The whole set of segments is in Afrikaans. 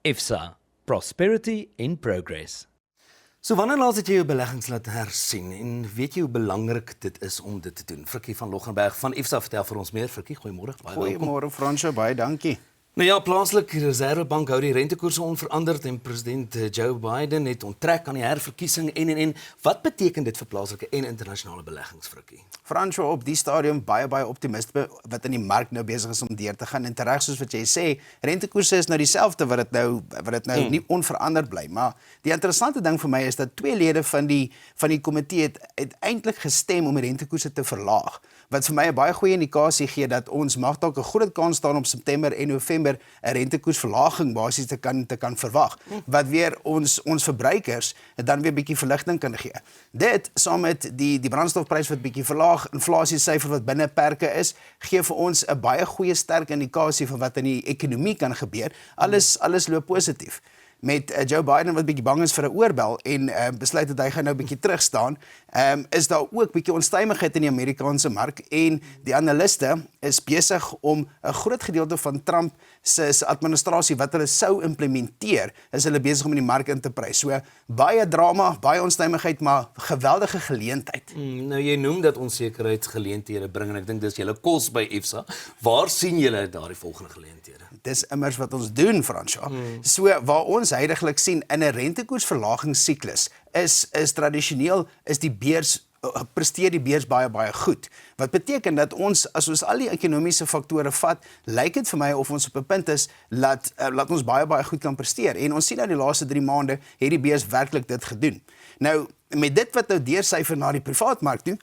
IFSA, Prosperity in Progress. So wanneer laas het jy jou beleggings laat hersien en weet jy hoe belangrik dit is om dit te doen? Frikkie van Loggenberg van IFSA vertel vir ons meer. Frikkie, goeiemôre. Baie welkom. Goeiemôre Fransjo, baie dankie. Nou ja, plaaslike Reservebank hou die rentekoerse onveranderd en president Joe Biden het onttrek aan die herverkiesing en. Wat beteken dit vir plaaslike en internasionale beleggings, Frikkie? Fransjo, op die stadium baie optimisme wat in die mark nou besig is om deur te gaan en tereg soos wat jy sê, rentekoerse is nou dieselfde wat dit nou nie onveranderd bly, maar die interessante ding vir my is dat twee lede van die komitee het eintlik gestem om die rentekoerse te verlaag, wat vir my 'n baie goeie indikasie gee dat ons mag dalk 'n groot kans staan om September en November 'n rentekoersverlaging basies te kan verwag, wat weer ons verbruikers dan weer bietjie verligting kan gee. Dit saam met die brandstofprys wat bietjie verlaag, inflasiesyfer wat binne perke is, gee vir ons 'n baie goeie sterk indikasie van wat in die ekonomie kan gebeur. Alles loop positief. Met Joe Biden wat bietjie bang is vir 'n oorbel en besluit dat hy gaan nou bietjie terugstaan, is daar ook bietjie onstuimigheid in die Amerikaanse mark en die analiste is besig om 'n groot gedeelte van Trump se administrasie wat hulle sou implementeer, is hulle besig om in die mark in te prys. So baie drama, baie onstuimigheid, maar geweldige geleentheid. Nou jy noem dat onsekerheid geleenthede bring en ek dink dis julle kos by IFSA. Waar sien julle daardie volgende geleenthede? Dis immers wat ons doen, Fransjo. So waar ons heidaglik sien in 'n rentekoersverlagingssiklus is tradisioneel die beurs presteer die beurs baie goed. Wat beteken dat as ons al die ekonomiese faktore vat, lyk dit vir my of ons op 'n punt is laat ons baie goed kan presteer. En ons sien nou die laaste 3 maande het die beurs werklik dit gedoen. Nou met dit wat nou deursyfer na die privaatmark toe,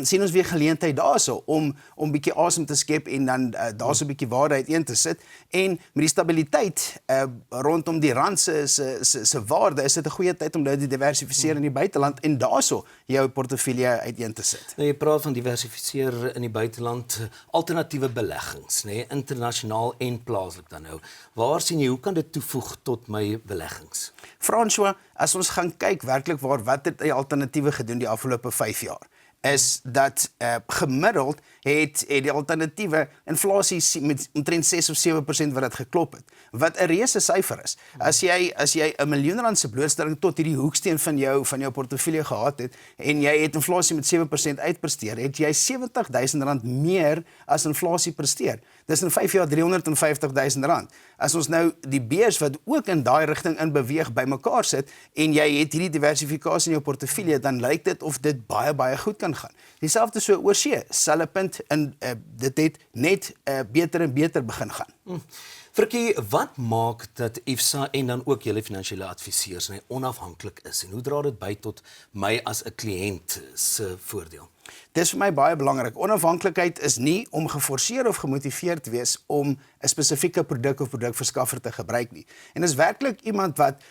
sien ons weer geleentheid daarso om bietjie asem te skep en dan daarso bietjie waarde uiteen te sit. En met die stabiliteit rondom die rand se waarde is dit 'n goeie tyd om nou te diversifiseer in die buiteland en daarso jou portefeulje uiteen te sit. Nou jy praat van diversifiseer in die buiteland, alternatiewe beleggings, nê, internasionaal en plaaslik dan nou. Waar sien jy hoe kan dit toevoeg tot my beleggings? Fransjo, as ons gaan kyk werklik wat het die alternatiewe gedoen die afgelope 5 jaar, is dat gemiddeld het die alternatiewe inflasie met omtrent 6 of 7% wat dit geklop het, wat 'n reuse syfer is. As jy R1 miljoen se blootstelling tot hierdie hoeksteen van jou portefeulje gehad het en jy het inflasie met 7% uitpresteer, het jy R70,000 meer as inflasie presteer. Dis in 5 jaar R350,000. As ons nou die beurs wat ook in daai rigting in beweeg bymekaar sit en jy het hierdie diversifikasie in jou portefeulje, dan lyk dit of dit baie goed kan gaan. Dieselfde so oor see, selfe punt in dit het net beter en beter begin gaan. Frikkie, wat maak dat IFSA en dan ook julle finansiële adviseurs onafhanklik is en hoe dra dit by tot my as 'n kliënt se voordeel? Dis vir my baie belangrik. Onafhanklikheid is nie om geforseer of gemotiveer te wees om 'n spesifieke produk of produkverskaffer te gebruik nie. En dis werklik iemand wat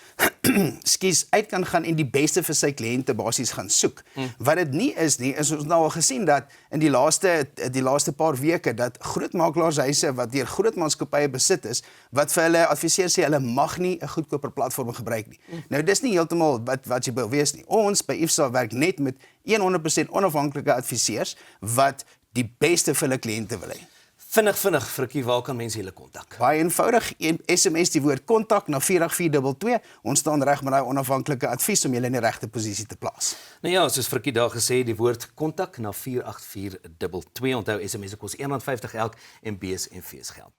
uit kan gaan en die beste vir sy kliënte basies gaan soek. Wat dit nie is nie, is ons nou al gesien dat in die laaste paar weke dat groot makelaarshuise wat deur groot maatskappye besit is, wat vir hulle adviseer sê hulle mag nie 'n goedkoper platform gebruik nie. Nou dis nie heeltemal wat jy wil wees nie. Ons by IFSA werk net met 100% onafhanklike adviseurs wat die beste vir hulle kliënte wil hê. Vinnig, Frikkie, waar kan mense julle kontak? Baie eenvoudig, SMS die woord kontak na 48422. Ons staan reg met daai onafhanklike advies om julle in die regte posisie te plaas. Nou ja, soos Frikkie daar gesê, die woord kontak na 48422. Onthou, SMS kos R1.50 elk en B's en V's geld.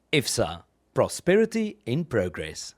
IFSA, Prosperity in Progress.